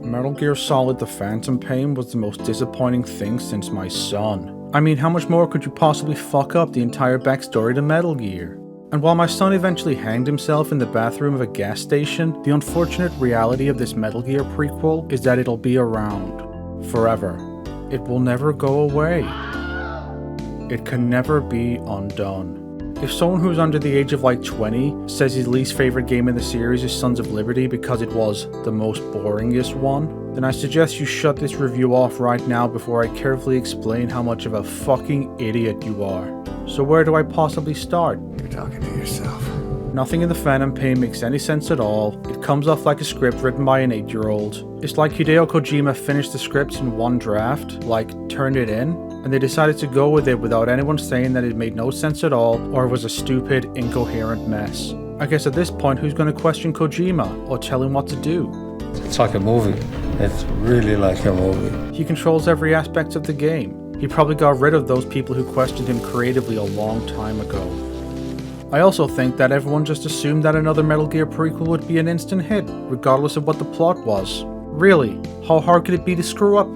Metal Gear Solid The Phantom Pain was the most disappointing thing since my son. I mean, how much more could you possibly fuck up the entire backstory to Metal Gear? And while my son eventually hanged himself in the bathroom of a gas station, the unfortunate reality of this Metal Gear prequel is that it'll be around. Forever. It will never go away. It can never be undone. If someone who's under the age of like 20 says his least favorite game in the series is Sons of Liberty because it was the most boringest one, then I suggest you shut this review off right now before I carefully explain how much of a fucking idiot you are. So where do I possibly start? You're talking to yourself. Nothing in The Phantom Pain makes any sense at all. It comes off like a script written by an 8-year-old. It's like Hideo Kojima finished the script in one draft, like turned it in, and they decided to go with it without anyone saying that it made no sense at all or was a stupid, incoherent mess. I guess at this point, who's going to question Kojima or tell him what to do? It's like a movie. It's really like a movie. He controls every aspect of the game. He probably got rid of those people who questioned him creatively a long time ago. I also think that everyone just assumed that another Metal Gear prequel would be an instant hit, regardless of what the plot was. Really, how hard could it be to screw up?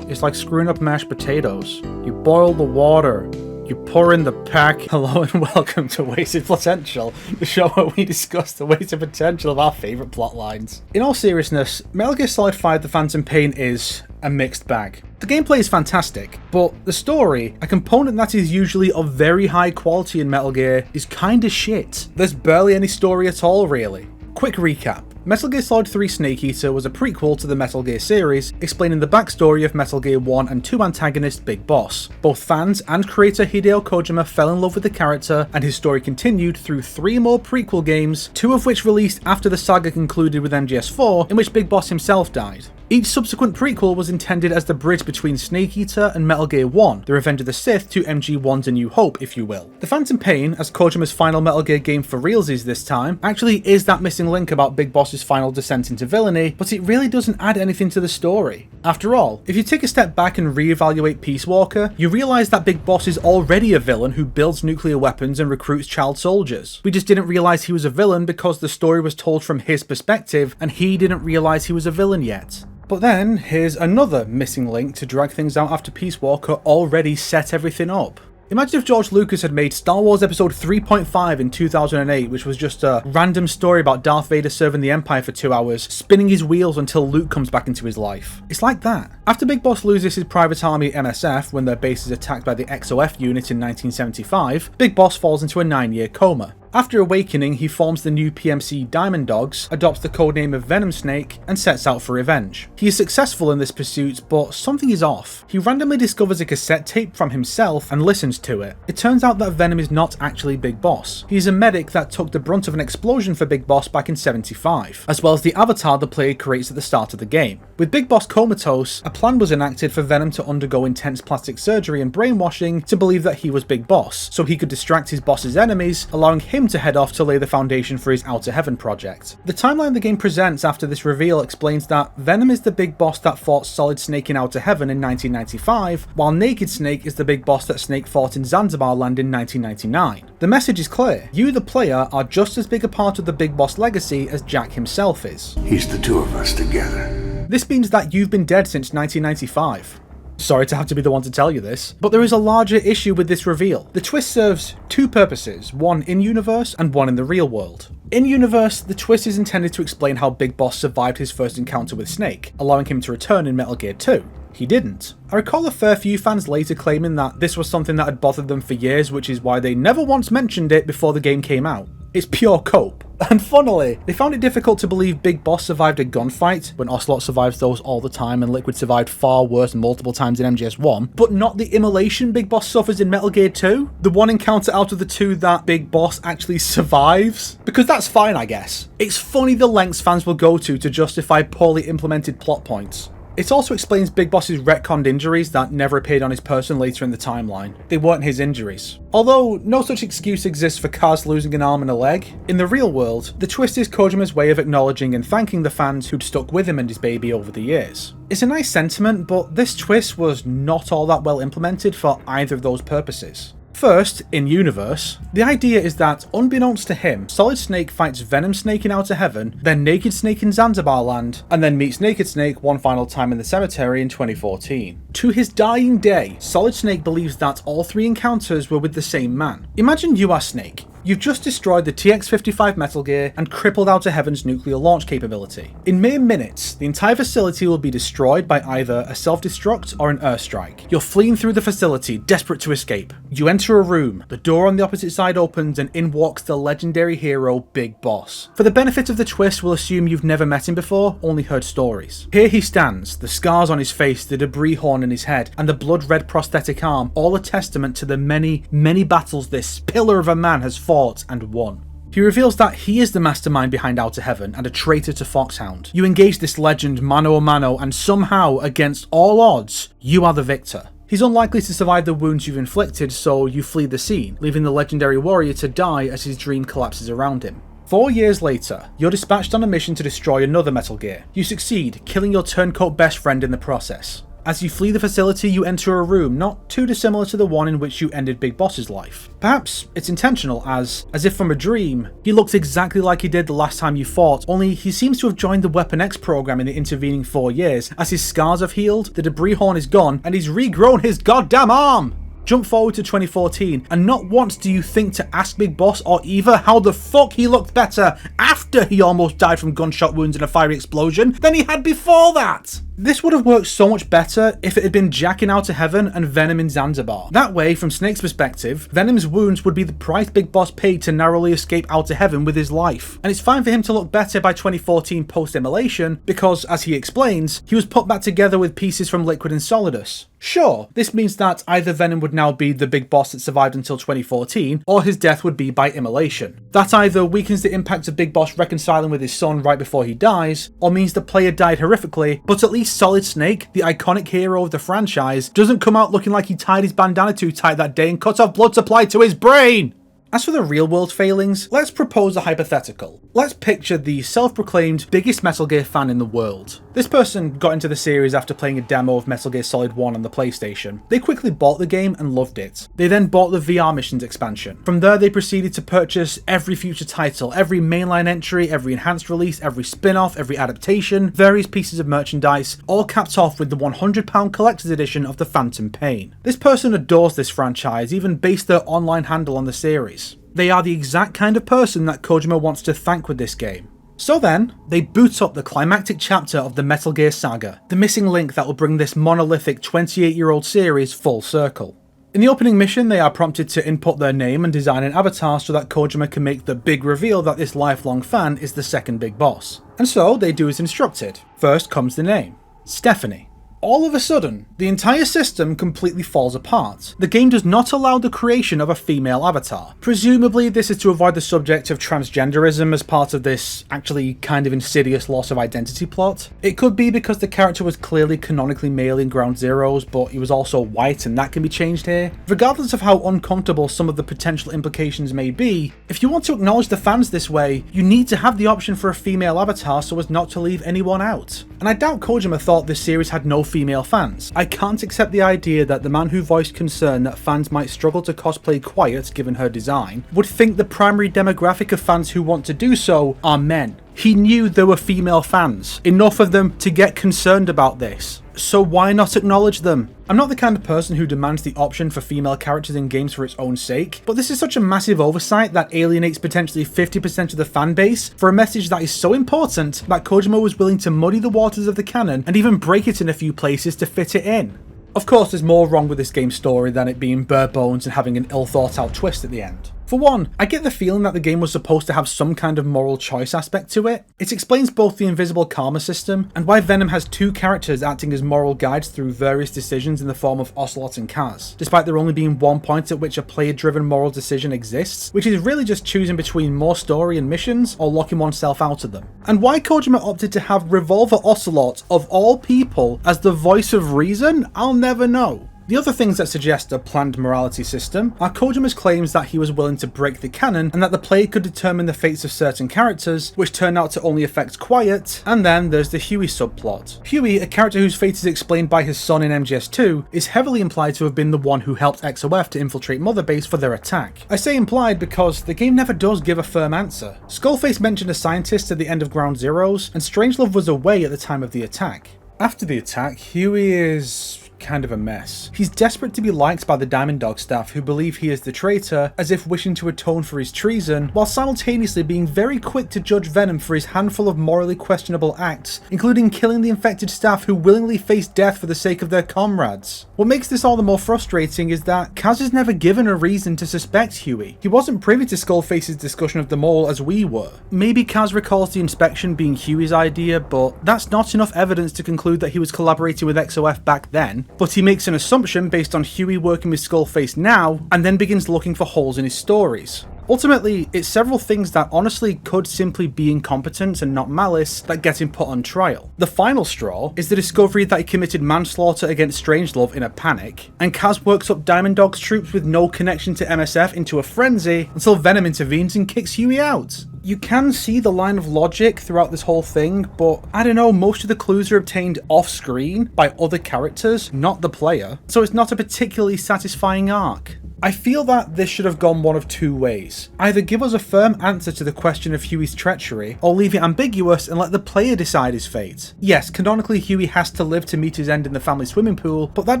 It's like screwing up mashed potatoes. You boil the water, you pour in the pack. Hello and welcome to Wasted Potential, the show where we discuss the wasted potential of our favourite plot lines. In all seriousness, Metal Gear Solid 5 The Phantom Pain is a mixed bag. The gameplay is fantastic, but the story, a component that is usually of very high quality in Metal Gear, is kinda shit. There's barely any story at all, really. Quick recap. Metal Gear Solid 3 Snake Eater was a prequel to the Metal Gear series, explaining the backstory of Metal Gear 1 and 2 antagonist Big Boss. Both fans and creator Hideo Kojima fell in love with the character, and his story continued through 3 more prequel games, 2 of which released after the saga concluded with MGS4, in which Big Boss himself died. Each subsequent prequel was intended as the bridge between Snake Eater and Metal Gear 1, the Revenge of the Sith to MG1's A New Hope, if you will. The Phantom Pain, as Kojima's final Metal Gear game for realsies this time, actually is that missing link about Big Boss's final descent into villainy, but it really doesn't add anything to the story. After all, if you take a step back and re-evaluate Peace Walker, you realise that Big Boss is already a villain who builds nuclear weapons and recruits child soldiers. We just didn't realise he was a villain because the story was told from his perspective, and he didn't realise he was a villain yet. But then, here's another missing link to drag things out after Peace Walker already set everything up. Imagine if George Lucas had made Star Wars Episode 3.5 in 2008, which was just a random story about Darth Vader serving the Empire for 2 hours, spinning his wheels until Luke comes back into his life. It's like that. After Big Boss loses his private army MSF when their base is attacked by the XOF unit in 1975, Big Boss falls into a 9-year coma. After awakening, he forms the new PMC Diamond Dogs, adopts the codename of Venom Snake, and sets out for revenge. He is successful in this pursuit, but something is off. He randomly discovers a cassette tape from himself and listens to it. It turns out that Venom is not actually Big Boss. He is a medic that took the brunt of an explosion for Big Boss back in '75, as well as the avatar the player creates at the start of the game. With Big Boss comatose, a plan was enacted for Venom to undergo intense plastic surgery and brainwashing to believe that he was Big Boss, so he could distract his boss's enemies, allowing him to head off to lay the foundation for his Outer Heaven project. The timeline the game presents after this reveal explains that Venom is the Big Boss that fought Solid Snake in Outer Heaven in 1995, while Naked Snake is the Big Boss that Snake fought in Zanzibar Land in 1999. The message is clear. You, the player, are just as big a part of the Big Boss legacy as Jack himself is. He's the two of us together. This means that you've been dead since 1995. Sorry to have to be the one to tell you this, but there is a larger issue with this reveal. The twist serves 2 purposes, one in-universe and one in the real world. In-universe, the twist is intended to explain how Big Boss survived his first encounter with Snake, allowing him to return in Metal Gear 2. He didn't. I recall a fair few fans later claiming that this was something that had bothered them for years, which is why they never once mentioned it before the game came out. It's pure cope. And funnily, they found it difficult to believe Big Boss survived a gunfight, when Ocelot survives those all the time and Liquid survived far worse multiple times in MGS1, but not the immolation Big Boss suffers in Metal Gear 2? The one encounter out of the 2 that Big Boss actually survives? Because that's fine, I guess. It's funny the lengths fans will go to justify poorly implemented plot points. It also explains Big Boss's retconned injuries that never appeared on his person later in the timeline. They weren't his injuries. Although no such excuse exists for Kaz losing an arm and a leg, in the real world, the twist is Kojima's way of acknowledging and thanking the fans who'd stuck with him and his baby over the years. It's a nice sentiment, but this twist was not all that well implemented for either of those purposes. First, in universe, the idea is that, unbeknownst to him, Solid Snake fights Venom Snake in Outer Heaven, then Naked Snake in Zanzibar Land, and then meets Naked Snake one final time in the cemetery in 2014. To his dying day, Solid Snake believes that all three encounters were with the same man. Imagine you are Snake. You've just destroyed the TX-55 Metal Gear and crippled Outer Heaven's nuclear launch capability. In mere minutes, the entire facility will be destroyed by either a self-destruct or an airstrike. You're fleeing through the facility, desperate to escape. You enter a room, the door on the opposite side opens and in walks the legendary hero Big Boss. For the benefit of the twist, we'll assume you've never met him before, only heard stories. Here he stands, the scars on his face, the debris horn in his head, and the blood-red prosthetic arm, all a testament to the many, many battles this pillar of a man has fought and won. He reveals that he is the mastermind behind Outer Heaven and a traitor to Foxhound. You engage this legend mano a mano and somehow, against all odds, you are the victor. He's unlikely to survive the wounds you've inflicted, so you flee the scene, leaving the legendary warrior to die as his dream collapses around him. 4 years later, you're dispatched on a mission to destroy another Metal Gear. You succeed, killing your turncoat best friend in the process. As you flee the facility, you enter a room not too dissimilar to the one in which you ended Big Boss's life. Perhaps it's intentional, as if from a dream, he looks exactly like he did the last time you fought, only he seems to have joined the Weapon X program in the intervening 4 years, as his scars have healed, the debris horn is gone, and he's regrown his goddamn arm! Jump forward to 2014, and not once do you think to ask Big Boss or Eva how the fuck he looked better after he almost died from gunshot wounds in a fiery explosion than he had before that! This would have worked so much better if it had been Jack in Outer Heaven and Venom in Zanzibar. That way, from Snake's perspective, Venom's wounds would be the price Big Boss paid to narrowly escape Outer Heaven with his life. And it's fine for him to look better by 2014 post-Immolation because, as he explains, he was put back together with pieces from Liquid and Solidus. Sure, this means that either Venom would now be the Big Boss that survived until 2014, or his death would be by immolation. That either weakens the impact of Big Boss reconciling with his son right before he dies, or means the player died horrifically, but at least Solid Snake, the iconic hero of the franchise, doesn't come out looking like he tied his bandana too tight that day and cut off blood supply to his brain! As for the real world failings, let's propose a hypothetical. Let's picture the self-proclaimed biggest Metal Gear fan in the world. This person got into the series after playing a demo of Metal Gear Solid 1 on the PlayStation. They quickly bought the game and loved it. They then bought the VR Missions expansion. From there they proceeded to purchase every future title, every mainline entry, every enhanced release, every spin-off, every adaptation, various pieces of merchandise, all capped off with the £100 collector's edition of the Phantom Pain. This person adores this franchise, even based their online handle on the series. They are the exact kind of person that Kojima wants to thank with this game. So then, they boot up the climactic chapter of the Metal Gear saga, the missing link that will bring this monolithic 28-year-old series full circle. In the opening mission, they are prompted to input their name and design an avatar so that Kojima can make the big reveal that this lifelong fan is the second Big Boss. And so, they do as instructed. First comes the name, Stephanie. All of a sudden, the entire system completely falls apart. The game does not allow the creation of a female avatar. Presumably, this is to avoid the subject of transgenderism as part of this actually kind of insidious loss of identity plot. It could be because the character was clearly canonically male in Ground Zeroes, but he was also white and that can be changed here. Regardless of how uncomfortable some of the potential implications may be, if you want to acknowledge the fans this way, you need to have the option for a female avatar so as not to leave anyone out. And I doubt Kojima thought this series had no female fans. I can't accept the idea that the man who voiced concern that fans might struggle to cosplay Quiet given her design would think the primary demographic of fans who want to do so are men. He knew there were female fans, enough of them to get concerned about this. So why not acknowledge them? I'm not the kind of person who demands the option for female characters in games for its own sake, but this is such a massive oversight that alienates potentially 50% of the fan base for a message that is so important that Kojima was willing to muddy the waters of the canon and even break it in a few places to fit it in. Of course, there's more wrong with this game's story than it being bare bones and having an ill-thought-out twist at the end. For one, I get the feeling that the game was supposed to have some kind of moral choice aspect to it. It explains both the invisible karma system and why Venom has two characters acting as moral guides through various decisions in the form of Ocelot and Kaz, despite there only being one point at which a player-driven moral decision exists, which is really just choosing between more story and missions or locking oneself out of them. And why Kojima opted to have Revolver Ocelot, of all people, as the voice of reason, I'll never know. The other things that suggest a planned morality system are Kojima's claims that he was willing to break the canon and that the player could determine the fates of certain characters, which turned out to only affect Quiet, and then there's the Huey subplot. Huey, a character whose fate is explained by his son in MGS2, is heavily implied to have been the one who helped XOF to infiltrate Mother Base for their attack. I say implied because the game never does give a firm answer. Skullface mentioned a scientist at the end of Ground Zeroes, and Strangelove was away at the time of the attack. After the attack, Huey is kind of a mess. He's desperate to be liked by the Diamond Dog staff who believe he is the traitor, as if wishing to atone for his treason, while simultaneously being very quick to judge Venom for his handful of morally questionable acts, including killing the infected staff who willingly face death for the sake of their comrades. What makes this all the more frustrating is that Kaz is never given a reason to suspect Huey. He wasn't privy to Skullface's discussion of them all as we were. Maybe Kaz recalls the inspection being Huey's idea, but that's not enough evidence to conclude that he was collaborating with XOF back then. But he makes an assumption based on Huey working with Skullface now, and then begins looking for holes in his stories. Ultimately, it's several things that honestly could simply be incompetence and not malice that get him put on trial. The final straw is the discovery that he committed manslaughter against Strangelove in a panic, and Kaz works up Diamond Dog's troops with no connection to MSF into a frenzy until Venom intervenes and kicks Huey out. You can see the line of logic throughout this whole thing, but I don't know, most of the clues are obtained off-screen by other characters, not the player, so it's not a particularly satisfying arc. I feel that this should have gone one of two ways. Either give us a firm answer to the question of Huey's treachery, or leave it ambiguous and let the player decide his fate. Yes, canonically Huey has to live to meet his end in the family swimming pool, but that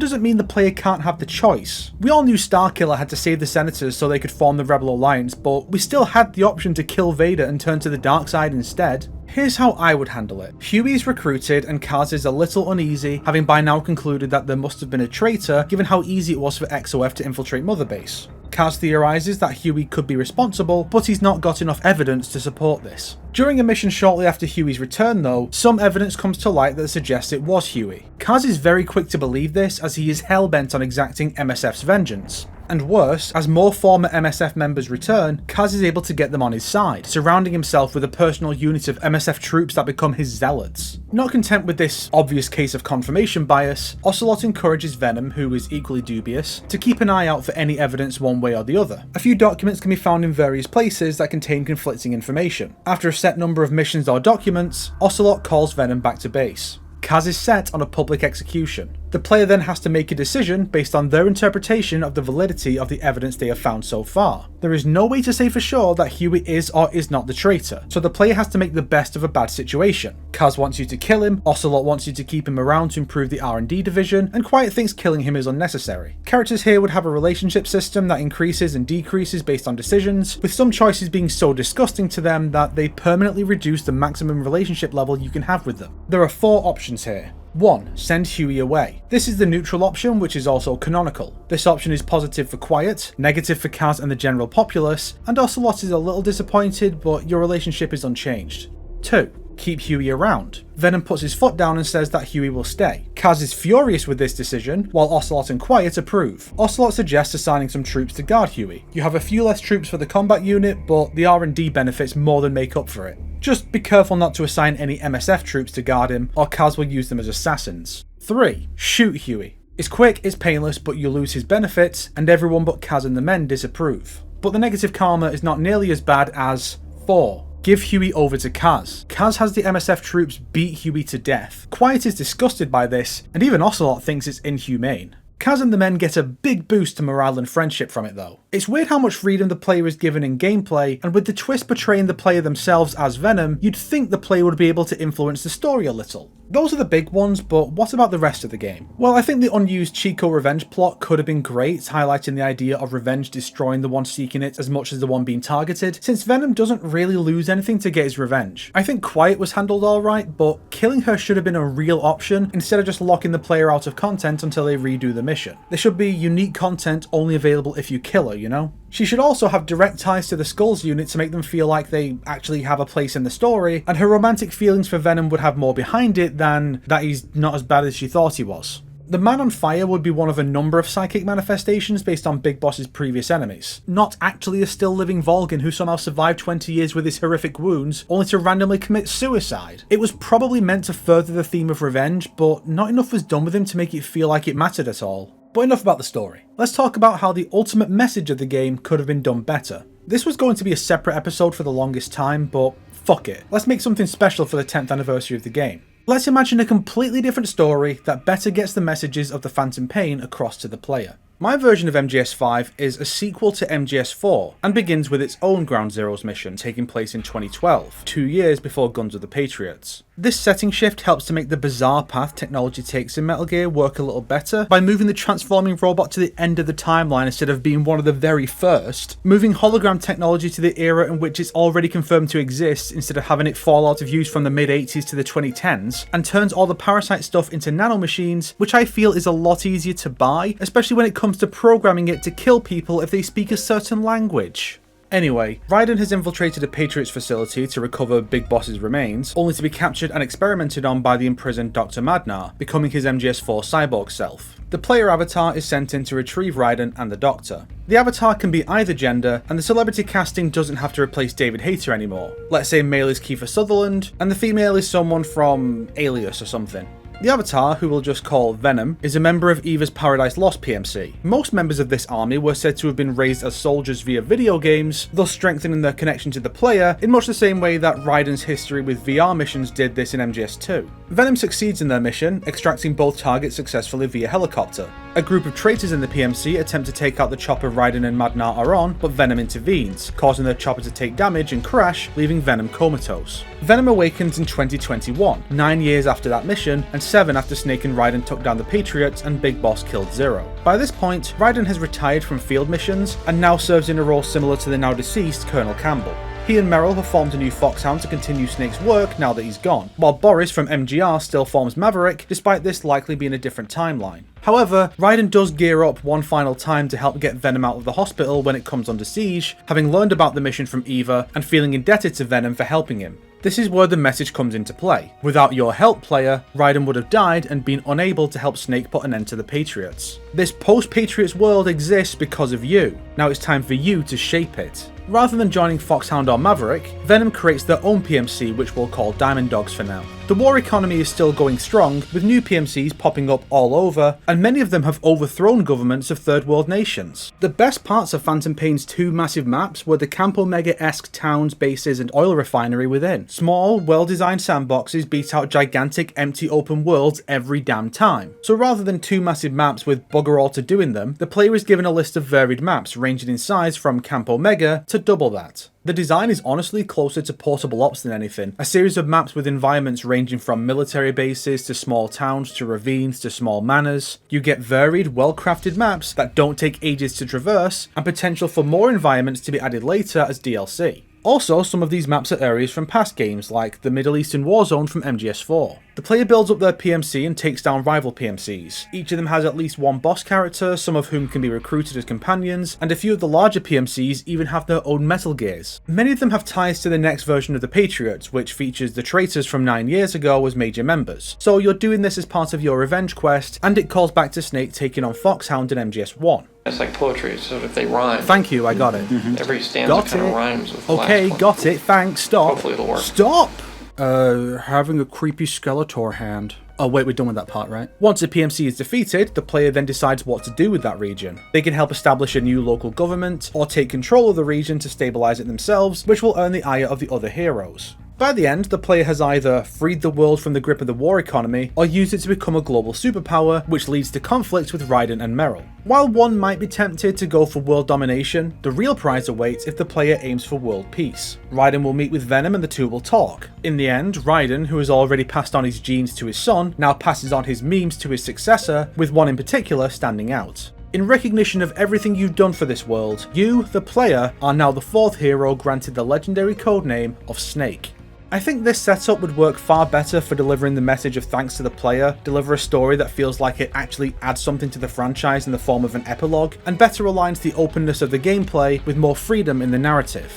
doesn't mean the player can't have the choice. We all knew Starkiller had to save the Senators so they could form the Rebel Alliance, but we still had the option to kill Vader and turn to the dark side instead. Here's how I would handle it. Huey is recruited and Kaz is a little uneasy, having by now concluded that there must have been a traitor given how easy it was for XOF to infiltrate Mother Base. Kaz theorises that Huey could be responsible, but he's not got enough evidence to support this. During a mission shortly after Huey's return though, some evidence comes to light that suggests it was Huey. Kaz is very quick to believe this as he is hell-bent on exacting MSF's vengeance. And worse, as more former MSF members return, Kaz is able to get them on his side, surrounding himself with a personal unit of MSF troops that become his zealots. Not content with this obvious case of confirmation bias, Ocelot encourages Venom, who is equally dubious, to keep an eye out for any evidence one way or the other. A few documents can be found in various places that contain conflicting information. After a set number of missions or documents, Ocelot calls Venom back to base. Kaz is set on a public execution. The player then has to make a decision based on their interpretation of the validity of the evidence they have found so far. There is no way to say for sure that Huey is or is not the traitor, so the player has to make the best of a bad situation. Kaz wants you to kill him, Ocelot wants you to keep him around to improve the R&D division, and Quiet thinks killing him is unnecessary. Characters here would have a relationship system that increases and decreases based on decisions, with some choices being so disgusting to them that they permanently reduce the maximum relationship level you can have with them. There are 4 options here. 1. Send Huey away. This is the neutral option, which is also canonical. This option is positive for Quiet, negative for Kaz and the general populace, and Ocelot is a little disappointed, but your relationship is unchanged. 2. Keep Huey around. Venom puts his foot down and says that Huey will stay. Kaz is furious with this decision, while Ocelot and Quiet approve. Ocelot suggests assigning some troops to guard Huey. You have a few less troops for the combat unit, but the R&D benefits more than make up for it. Just be careful not to assign any MSF troops to guard him, or Kaz will use them as assassins. 3. Shoot Huey. It's quick, it's painless, but you lose his benefits, and everyone but Kaz and the men disapprove. But the negative karma is not nearly as bad as 4. Give Huey over to Kaz. Kaz has the MSF troops beat Huey to death. Quiet is disgusted by this, and even Ocelot thinks it's inhumane. Kaz and the men get a big boost to morale and friendship from it though. It's weird how much freedom the player is given in gameplay, and with the twist portraying the player themselves as Venom, you'd think the player would be able to influence the story a little. Those are the big ones, but what about the rest of the game? Well, I think the unused Chico revenge plot could have been great, highlighting the idea of revenge destroying the one seeking it as much as the one being targeted, since Venom doesn't really lose anything to get his revenge. I think Quiet was handled alright, but killing her should have been a real option, instead of just locking the player out of content until they redo the mission. There should be unique content only available if you kill her, you know? She should also have direct ties to the Skulls unit to make them feel like they actually have a place in the story, and her romantic feelings for Venom would have more behind it than that he's not as bad as she thought he was. The Man on Fire would be one of a number of psychic manifestations based on Big Boss's previous enemies. Not actually a still living Volgin who somehow survived 20 years with his horrific wounds, only to randomly commit suicide. It was probably meant to further the theme of revenge, but not enough was done with him to make it feel like it mattered at all. But enough about the story. Let's talk about how the ultimate message of the game could have been done better. This was going to be a separate episode for the longest time, but fuck it. Let's make something special for the 10th anniversary of the game. Let's imagine a completely different story that better gets the messages of the Phantom Pain across to the player. My version of MGS5 is a sequel to MGS4 and begins with its own Ground Zeroes mission taking place in 2012, 2 years before Guns of the Patriots. This setting shift helps to make the bizarre path technology takes in Metal Gear work a little better by moving the transforming robot to the end of the timeline instead of being one of the very first, moving hologram technology to the era in which it's already confirmed to exist instead of having it fall out of use from the mid-80s to the 2010s, and turns all the Parasite stuff into nanomachines, which I feel is a lot easier to buy, especially when it comes to programming it to kill people if they speak a certain language. Anyway, Raiden has infiltrated a Patriots facility to recover Big Boss's remains, only to be captured and experimented on by the imprisoned Dr. Madnar, becoming his MGS4 cyborg self. The player avatar is sent in to retrieve Raiden and the Doctor. The avatar can be either gender, and the celebrity casting doesn't have to replace David Hayter anymore. Let's say male is Kiefer Sutherland, and the female is someone from Alias or something. The Avatar, who we'll just call Venom, is a member of EVA's Paradise Lost PMC. Most members of this army were said to have been raised as soldiers via video games, thus strengthening their connection to the player in much the same way that Raiden's history with VR missions did this in MGS2. Venom succeeds in their mission, extracting both targets successfully via helicopter. A group of traitors in the PMC attempt to take out the chopper Raiden and Madnar are on, but Venom intervenes, causing the chopper to take damage and crash, leaving Venom comatose. Venom awakens in 2021, 9 years after that mission, and 7 after Snake and Raiden took down the Patriots and Big Boss killed Zero. By this point, Raiden has retired from field missions, and now serves in a role similar to the now deceased Colonel Campbell. He and Meryl have formed a new Foxhound to continue Snake's work now that he's gone, while Boris from MGR still forms Maverick, despite this likely being a different timeline. However, Raiden does gear up one final time to help get Venom out of the hospital when it comes under siege, having learned about the mission from EVA and feeling indebted to Venom for helping him. This is where the message comes into play. Without your help, player, Raiden would have died and been unable to help Snake put an end to the Patriots. This post-Patriots world exists because of you. Now it's time for you to shape it. Rather than joining Foxhound or Maverick, Venom creates their own PMC, which we'll call Diamond Dogs for now. The war economy is still going strong, with new PMCs popping up all over, and many of them have overthrown governments of third world nations. The best parts of Phantom Pain's 2 massive maps were the Camp Omega-esque towns, bases, and oil refinery within. Small, well-designed sandboxes beat out gigantic, empty open worlds every damn time. So rather than 2 massive maps with bugger all to do in them, the player is given a list of varied maps ranging in size from Camp Omega to double that. The design is honestly closer to Portable Ops than anything, a series of maps with environments ranging from military bases to small towns to ravines to small manors. You get varied, well-crafted maps that don't take ages to traverse, and potential for more environments to be added later as DLC. Also, some of these maps are areas from past games, like the Middle Eastern War Zone from MGS4. The player builds up their PMC and takes down rival PMCs. Each of them has at least one boss character, some of whom can be recruited as companions, and a few of the larger PMCs even have their own Metal Gears. Many of them have ties to the next version of the Patriots, which features the traitors from 9 years ago as major members. So you're doing this as part of your revenge quest, and it calls back to Snake taking on Foxhound in MGS1. It's like poetry, so if they rhyme. Thank you, I got it. Every stanza kind of rhymes with the Okay, last one. got it, thanks, stop. Hopefully it'll work. Stop! Having a creepy Skeletor hand. Oh wait, we're done with that part, right? Once a PMC is defeated, the player then decides what to do with that region. They can help establish a new local government, or take control of the region to stabilize it themselves, which will earn the ire of the other heroes. By the end, the player has either freed the world from the grip of the war economy, or used it to become a global superpower, which leads to conflict with Raiden and Meryl. While one might be tempted to go for world domination, the real prize awaits if the player aims for world peace. Raiden will meet with Venom and the two will talk. In the end, Raiden, who has already passed on his genes to his son, now passes on his memes to his successor, with one in particular standing out. In recognition of everything you've done for this world, you, the player, are now the 4th hero granted the legendary codename of Snake. I think this setup would work far better for delivering the message of thanks to the player, deliver a story that feels like it actually adds something to the franchise in the form of an epilogue, and better aligns the openness of the gameplay with more freedom in the narrative.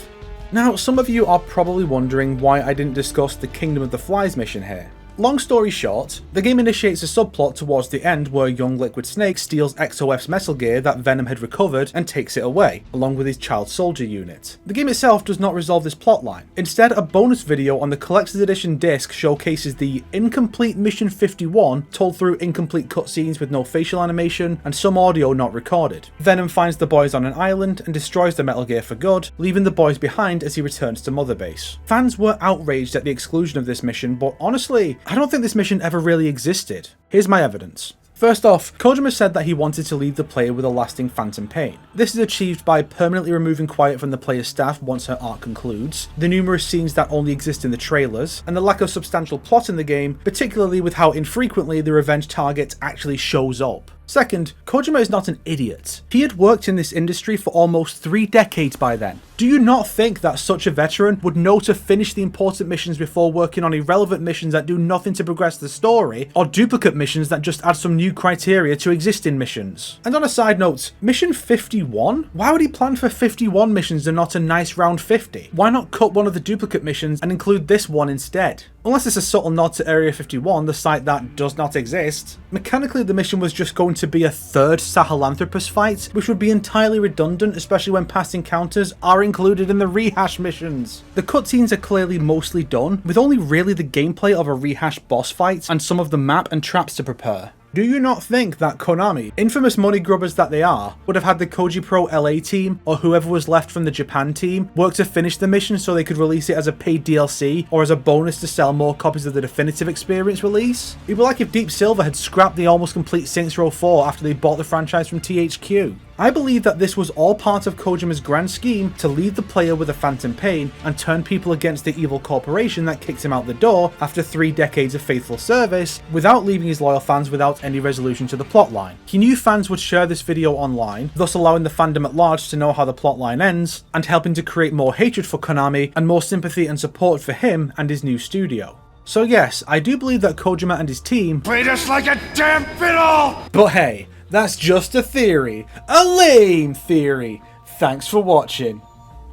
Now, some of you are probably wondering why I didn't discuss the Kingdom of the Flies mission here. Long story short, the game initiates a subplot towards the end where young Liquid Snake steals XOF's metal gear that Venom had recovered and takes it away, along with his child soldier unit. The game itself does not resolve this plotline. Instead, a bonus video on the Collector's Edition disc showcases the incomplete Mission 51 told through incomplete cutscenes with no facial animation and some audio not recorded. Venom finds the boys on an island and destroys the metal gear for good, leaving the boys behind as he returns to Mother Base. Fans were outraged at the exclusion of this mission, but honestly, I don't think this mission ever really existed. Here's my evidence. First off, Kojima said that he wanted to leave the player with a lasting phantom pain. This is achieved by permanently removing Quiet from the player's staff once her arc concludes, the numerous scenes that only exist in the trailers, and the lack of substantial plot in the game, particularly with how infrequently the revenge target actually shows up. Second, Kojima is not an idiot. He had worked in this industry for almost 3 decades by then. Do you not think that such a veteran would know to finish the important missions before working on irrelevant missions that do nothing to progress the story, or duplicate missions that just add some new criteria to existing missions? And on a side note, Mission 51? Why would he plan for 51 missions and not a nice round 50? Why not cut one of the duplicate missions and include this one instead? Unless it's a subtle nod to Area 51, the site that does not exist. Mechanically, the mission was just going to be a third Sahelanthropus fight, which would be entirely redundant, especially when past encounters are included in the rehash missions. The cutscenes are clearly mostly done, with only really the gameplay of a rehash boss fight and some of the map and traps to prepare. Do you not think that Konami, infamous money grubbers that they are, would have had the Koji Pro LA team, or whoever was left from the Japan team, work to finish the mission so they could release it as a paid DLC, or as a bonus to sell more copies of the definitive experience release? It'd be like if Deep Silver had scrapped the almost complete Saints Row 4 after they bought the franchise from THQ. I believe that this was all part of Kojima's grand scheme to leave the player with a phantom pain and turn people against the evil corporation that kicked him out the door after 3 decades of faithful service, without leaving his loyal fans without any resolution to the plotline. He knew fans would share this video online, thus allowing the fandom at large to know how the plotline ends, and helping to create more hatred for Konami and more sympathy and support for him and his new studio. So yes, I do believe that Kojima and his team Played us like a damn fiddle! but hey, that's just a theory. A lame theory. Thanks for watching.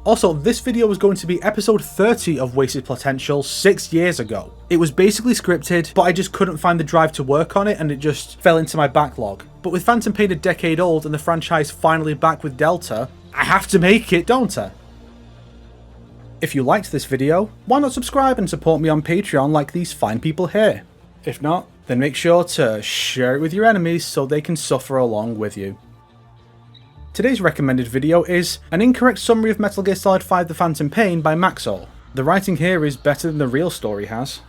Also, this video was going to be episode 30 of Wasted Plotential 6 years ago. It was basically scripted, but I just couldn't find the drive to work on it and it just fell into my backlog. But with Phantom Pain a decade old and the franchise finally back with Delta, I have to make it, don't I? If you liked this video, why not subscribe and support me on Patreon like these fine people here? If not, then make sure to share it with your enemies so they can suffer along with you. Today's recommended video is an incorrect summary of Metal Gear Solid 5 The Phantom Pain by Maxol. The writing here is better than the real story has.